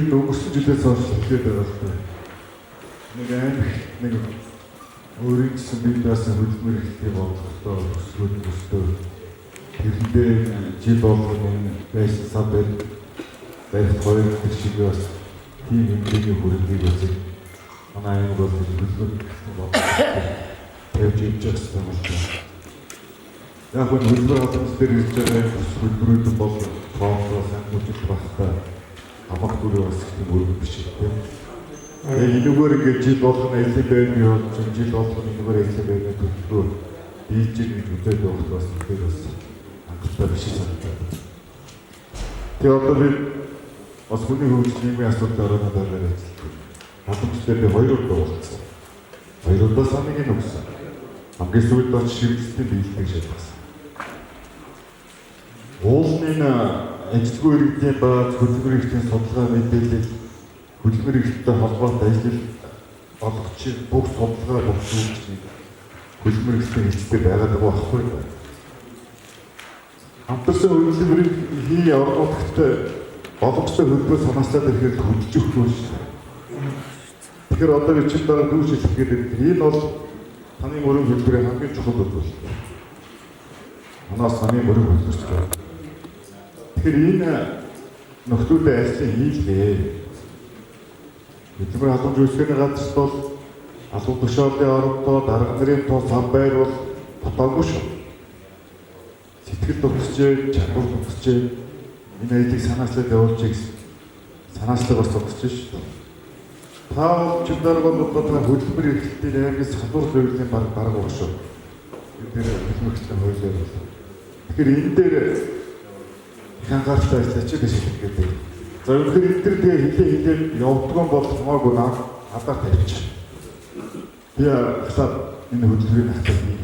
бид өнгөрсөн жилээс хойш хэлээд байгаа хэрэгтэй. Нэг амар нэг өөрийн гэсэн бидээс хөдөлмөр ихтэй болохтой өсвөл тэрэндээ жил болгоны байсан сав барих хоёр шиг бас тийм хэмжээний хөрөнгөийг үзэх манай аймаг бол хөдөлмөр ихтэй болохтой тавьж явж байгаа юм байна. Яг нь хөдөлмөр хадгалж дээр ирж байгаа хөдөлмөрүүд бол тоолоо санхүүжилт багтаа хамаг бүрээ бас их өргөн биш үү. Энэгээр ингээд жил болгоно эзэн байрны явж жил болгоно энэгээр эзэн байрны төлөвлөгөө хийж гэж үзээд явах бас тэр бас хангалттай биш санагдав. Тэгээ одоо би бас хүний хөгжлийн нийгмийн асуудал орооны дараа ажилладаг. Хадгалагчдад хоёр удаа уулзсан. Хоёр удаа саныг нь өгсөн. Хамгийн сүүлд бол шивжлэлтийн биелэлийг шалгасан. Уулын ажилгүй иргэдийн ба хөдөлмөр эрхтний судалгаа мэдээлэл хөдөлмөр эрхтэнтэй холбоотой ажил олгогчид бүх судалгаа боловсруулж хөдөлмөр эрхтний хэлцтэй байгаад байгаа байхгүй юу? Хамтарсан хөдөлмөрийг хий оролцохтой боломжтой хөдөлмөр санаачлаад ирэхэд хөдөлж өгөх юм шүү. Тэгэхээр одоо чинь дараа дүүж хэлэх гэдэг энэ бол таны мөрөн хөдөлмөрийн хамгийн чухал зүйл. Манаас таны мөрөн хөдөлмөрч байна. Тэгэхээр энэ нөхцөлтэй ажлыг хийлээ. Хөдөлмөр халамж үүсгэний газарт бол албан тушаалын орондоо дарга нарын тус ам байр бол тотоогүй шүү. Сэтгэл төгсчээ, чанар төгсчээ энэ ажлыг санаачлаад явуулчих гэсэн санаачлал бас төгсч шүү. Та чимдэр бол хөдөлмөр эрхлэлтийн аймгийн салбар зөвлөлийн бараг баг шүү. Энэ хөдөлмөрчлийн хуулиар бол. Тэгэхээр энэ дээр хангалттай ажиллаж гэж хэлдэг. За өнөөдөр энэ төр тэгээ хилээ явдган бол хамаагүй надад тавьчих. Би хасаад энэ хөдөлгөөний хатгийг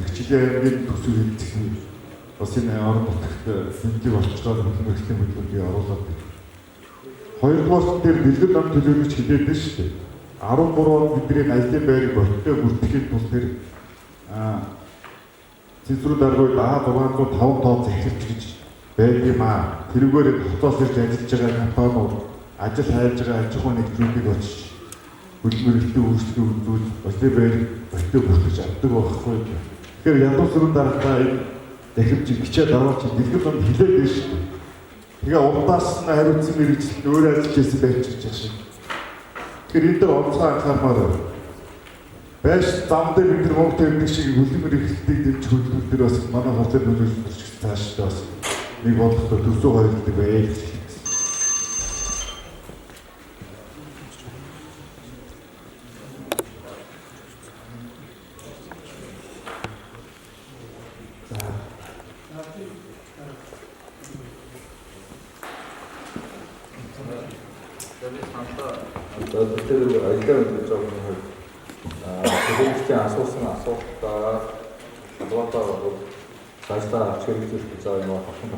хичээлийн аймгийн төсөв хэлцэх бас энэ орон нутагт хэмжээ болчихлоо хөдөлмөр эрхтний хөдөлгөөнийг оруулаад байна. Хоёрдугаар дээр дэлгэр нам төлөөлөгч хэлээд байна шүү дээ. 13 он бидний ажлын байрыг болттой бүртгэхийн тул тэр цэцрүү даргыг 605 тоо захирч гэж байдаг юм аа. Тэрүүгээр хотоос ирж ажиллаж байгаа компаниуд ажил хайж байгаа аж ахуйн нэгжүүдийг очиж хөдөлмөр эрхтний үйлчлэгийг үзүүл ажлын байрыг болттой бүртгэж авдаг байхгүй юу. Тэгэхээр ядуусрын дараагаа энэ дахиж гिचээд аваач дэлгэр нам хэлээд байна шүү дээ. Тэгээ удаас нь хариуцсан мэрэгчлэлд өөр ажиллаж байсан байж байгаа. Тэгэхээр энэ дээр онцгой анхаармаар байж зам дээр бид нар мөнгө тавьдаг шиг хөдөлмөр эрхлэлтийг дэмжих хөдөлмөр дээр бас манай хурцын төлөвлөлт цааш бас нэг бодлоготой төсөө хоёрдаг байл. асуусан асуултаа адвокатаар цаашдаа авч хэрэгжүүлэх гэж байгаа юм хавхан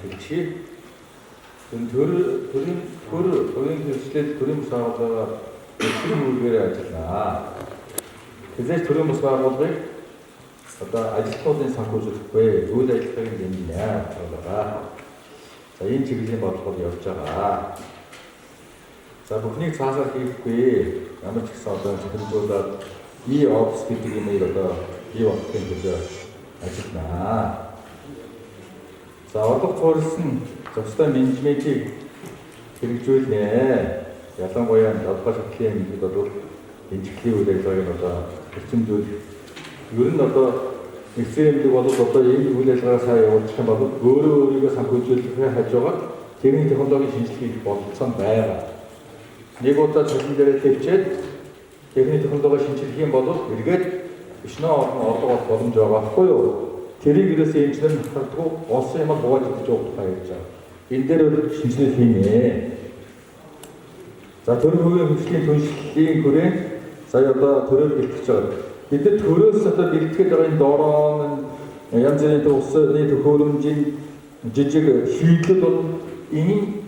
хэлчихье. Төрийн хөгжлөлт төрийн бус байгууллага эцэг үүргээр ажиллана. Тэзээс төрийн бус байгууллагыг одоо ажилтнуудын санхүүжүүлэхгүй үйл ажиллагааг хэмжинэ байгаа. За энэ чиглэлийн бодлогод явж байгаа. За бүхнийг цаасаар хийхгүй ямар ч гэсэн одоо хэрэгжүүлээд офис гэдэг юмыг одоо бий болгохын төлөө ажиллана. За орлого цуурилсан зөвстой менежментийг хэрэгжүүлнэ. Ялангуяа долгой шатлын мэдүүд бол энэчлийн үйл ажиллагааг одоо хэрэгжүүлж ер нь одоо нэгэн юмдаг бол одоо энэ үйл ажиллагаа сайн явуулах юм бол өөрийгөө санхүүжүүлэхээ хажуугаар техник технологийн шинжилгээг болцсон байгаа. Нэг удаа цалин дээр тавьчаад техник технологи шинжилэх юм бол эргээд ишнэ орлого боломж байгаа байхгүй юу? Тэрийг ерөөсөө инженер хардгуу олсон юм бууж идэж явах гэж байгаа. Энэ дээр шинжилгээ хийнэ. За төрийн хувийн хөгжлийн түншлэлийн хүрээнд сая одоо төрөөр бэлтгэж байгаа. Бид нар төрөөс одоо бэлтгэж байгаа энэ доорон янз бүрийн усны төхөөрөмжийн жижиг шийдлүүд бол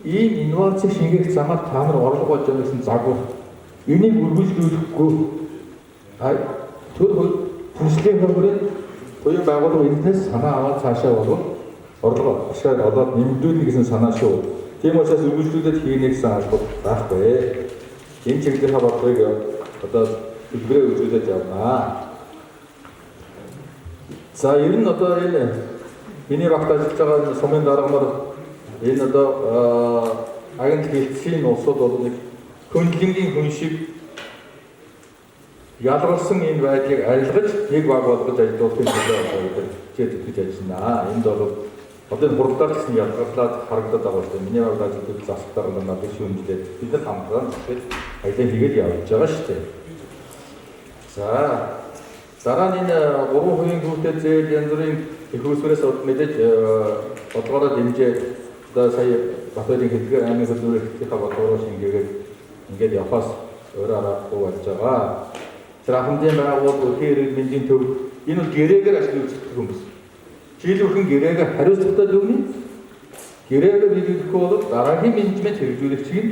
ийм инноваци шингээх замаар та нар орлого болж байгаа гэсэн загвар. Энийг үргэлжлүүлэхгүй төр хүслийн хэмжээнд буюу байгууллага энэс санаа аваад цаашаа болов орлого ашиглаад олоод нэмэгдүүлнэ гэсэн санаа шүү. Тийм учраас үргэлжлүүлээд хийнэ гэсэн албад байхгүй. Энэ чиглэлийн бодлогыг одоо төлбөрөө үзүүлээд явнаа. За ер нь одоо энэ миний багт ажиллаж байгаа сумын даргамаар энэ одоо агент хэлтсийн улсууд бол нэг хөндлөнгийн хүн шиг ялгарсан энэ байдлыг арилгаж нэг баг болгож ажиллуулахын төлөө хичээж ажиллана. Энд бол одоо хурдаар гэсэн ялгарлаад харагдаад байгаа шүү дээ. Миний баг ажиллаж засалтаар надад шүүмжлээд бид нар хамтран тэгээд аялал хийгээд явж байгаа шүү дээ. За дараа нь энэ 3% хүүтэй зээл янз бүрийн их усвэрээс мэдээж бодлогоор дэмжээ одоо сая Батбаягийн хэдгээр аймаг хөдөлмөрийнхээ бодлогоор шингээгээд ингээд явахаас өөрөө аргагүй болж байгаа. Тэр хамтын байгууллагууд өрхийн эрүүл мэндийн төв энэ бол гэрээгээр ажил үзүүлдэг хүмүүс. Жил бүрхэн гэрээгээ хариуцлагатай өгнө. Гэрээгээ биелүүлэхгүй бол дараагийн менежмент хэрэгжүүлэгчийг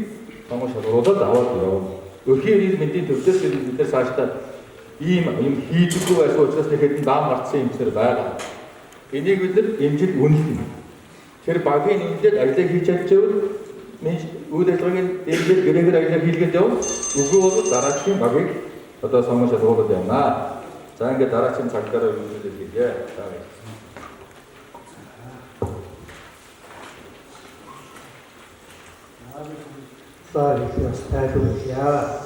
том шалгуулаад аваад явна. Өрхийн эрүүл мэндийн төвдөөс бид нар цаашдаа ийм хийдэггүй байсан учраас тэгэхээр даам гарцсан юмчнэр байгаа. Энийг бид нар дэмжиж үнэлнэ. Тэр багийн нэмэлт ажиллаж хийж чадчихвал үйл ажиллагааг дэмжиж гэрээгээр ажиллаж хийлгээд явна. Үгүй бол дараагийн багийг одоо сонгож шалгуулад явна. За ингээд дараагийн цагтаараа үйлдэл хийгээ. За ихээс тайлбарлая.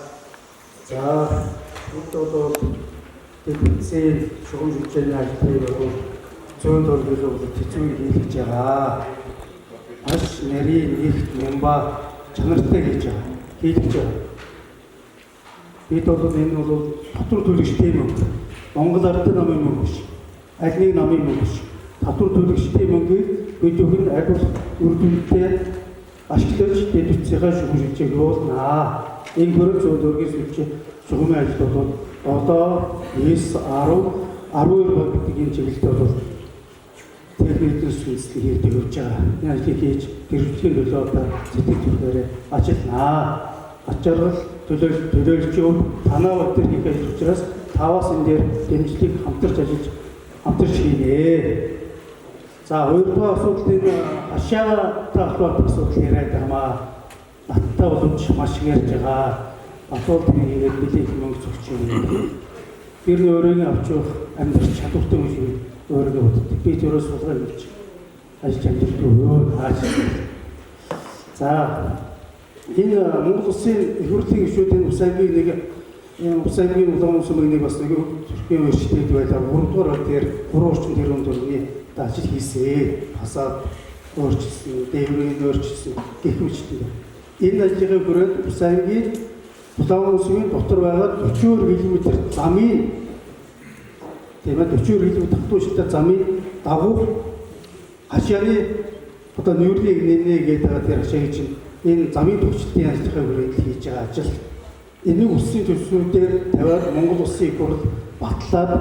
За одоо тэтгэцийн шугам хэмжээний ажлыг бол зөөн төрөлөөр хэцүү хийлгэж байгаа. Маш нарийн нэгт нямба чанартай хийж байгаа. Хийлгэж байгаа. Бид бол энэ бол татвар төлөгчтэй мөнгө. Монгол Ардын намын мөнгө биш. Аль нэг намын мөнгө биш. Татвар төлөгчтэй мөнгөийг бид өхөн аль үрдүнтэй ашиглаж дэвтцийнхаа шугам хэмжээг явуулнаа. Энэ хөрөг зөөн төргөөс үлч шугамын ажил бол одоо 9-10 гэдгийн чиглэлд бол техникийн сүнслэг хийдэг явж байгаа. Энэ ажлыг хийж гэрчлэлийн төлөө одоо сэтгэл зүрхээр ажилланаа. Ачаарл төлөөлөгчөө танаа өдөр хийх ажил учраас таваас энэ дээр дэмжлэг хамтарч хийнэ. За хоёрдугаар асуудал энэ ашаатай холбоотой асуудал яриад байгаа. Баттай боломж маш их ярьж байгаа. Асуудал хийгээд нэлээд мөнгө зөгч юм. Тэр нь өөрөний авч явах амьдрах чадвартай хүн шиг өөрөөгөө боддог. Би төрөөс суулгаад хэлж ажил амжилттай өө хааш. За энэ Монгол Улсын их хурлын гишүүдийн усангийн нэг усангийн улаан сумын нэг бас нэг төрхийн өршөлтөд байлаа. 3 дугаар дээр 3 орчим тэрбум төгрөгийн ажил хийсэн. Фасад өөрчилсөн, дээврийг өөрчилсөн гэх мэт. Энэ ажлын хүрээнд усангийн улаан сумын дотор байгаа 40 км замын тийм ээ 40 км татвартай замын дагуух хашааны одоо нүүрнийг нэнэ гэдэг тэр хашааг чинь энэ замын төвчлөлийн ажлын хүрээнд хийж байгаа ажил. Энийг улсын төсвүүдээр тавиад Монгол Улсын их хурл батлаад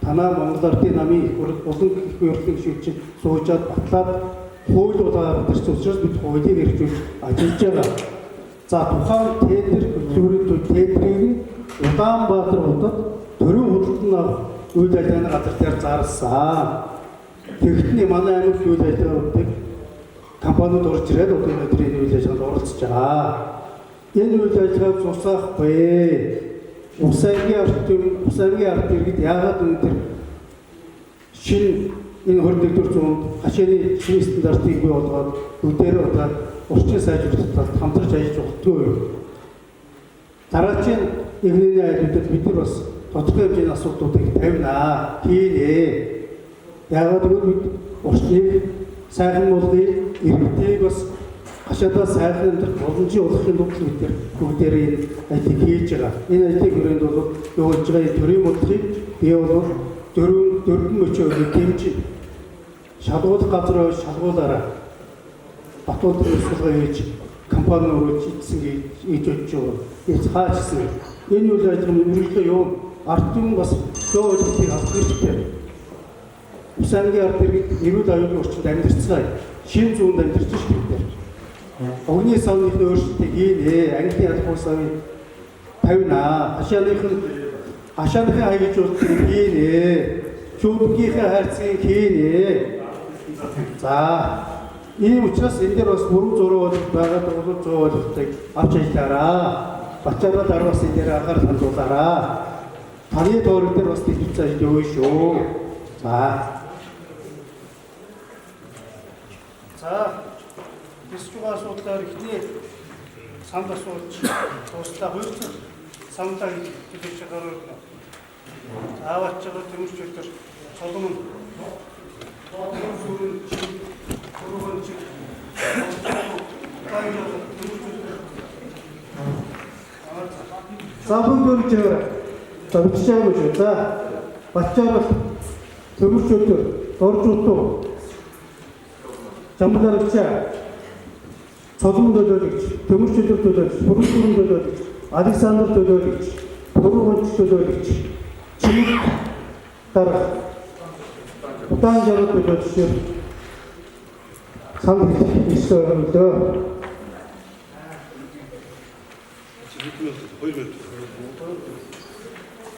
танаа Монгол Ардын намын их хурл улан их хурлын гишүүч суужаад батлаад хууль удаа гарч учраас бид хуулийг хэрэгжүүлж ажиллаж байгаа. За тухайн тендер хөтөлбөрийн тендерийг Улаанбаатар хотод төрийн худалдан авах үйл ажиллагааны газар дээр зарласан. Тэгтний манай аймаг үйл ажиллагааны компаниуд орж ирээд одоо өдрийн үйл ажиллагаанд оролцож байгаа. Энэ үйл ажиллагааг зурсаахгүй. Усангийн ард иргэд яагаад өнөөдөр шинэ энэ 21-р зуунд хашааны шинэ стандартыг бий болгоод өдөр удаа орчин сайжруулалтад хамтарч ажиллаж болтгоо юу. Дараагийн эхнээний айлуудад бид нар бас тодорхой хэмжээний асуудлуудыг тавина. Хийнэ. Яагаад гэвэл бид орчныг сайхан болгоё, иргэдийг бас хашаадаа сайхан амьдрах боломжийг олгохын тулд бид нар бүгдээрээ энэ ажлыг хийж байгаа. Энэ ажлын хүрээнд бол юу болж байгаа төрийн бодлогыг бий бол дөрвөн мөчөөр дэмжиж шалгуулах газар шалгуулаараа Батбаяд үйлчлэгээ хийж компани өрөөж ийдсэн гэж бодож байгаа. Эц хаачсан. Энэ үйл ажиллагаа мөрөглөө юу ардын бас зөвлөлтийг авах хэрэгтэй. Усангийн ард иргэд эрүүл аюулын орчинд амьдарцгаая. Шинэ зүүнд амьдарч шүү дээ. Огны савны өөрчлөлтийг хийнэ. Англи албан савыг тавина. Хашааныхын хаягч үйлчлэгийг хийнэ. Чүүдгийнхээ хайрцгийг хийнэ. За ийм учраас энэ дээр бас бүрэн зураг байгаад улам зөөлөлтийг авч ажиллаараа. Бачаараа дараа бас энэ дээр анхаарал хандуулаараа. Таны дөрөв дээр бас дэлгэцээ явуулж шүү. За дискугаа асуудлаар ихний самд асуулт тусдаа хөрцөн самдаа хэлж байгаа. Аваач байгаа тэмүүлчдэр цолгон Сахан дөржээр тавчаагүй шүү. За бачаар төвөрчөөр доржуултуу замдарчаа цолгон төлөөлөгч төвөрчөөр төлөөлөгч бүрэн төлөөлөгч Александр төлөөлөгч бүрэн төлөөлөгч чимэг дараа удаан жаргал төлөөлөгч самд хэлсэн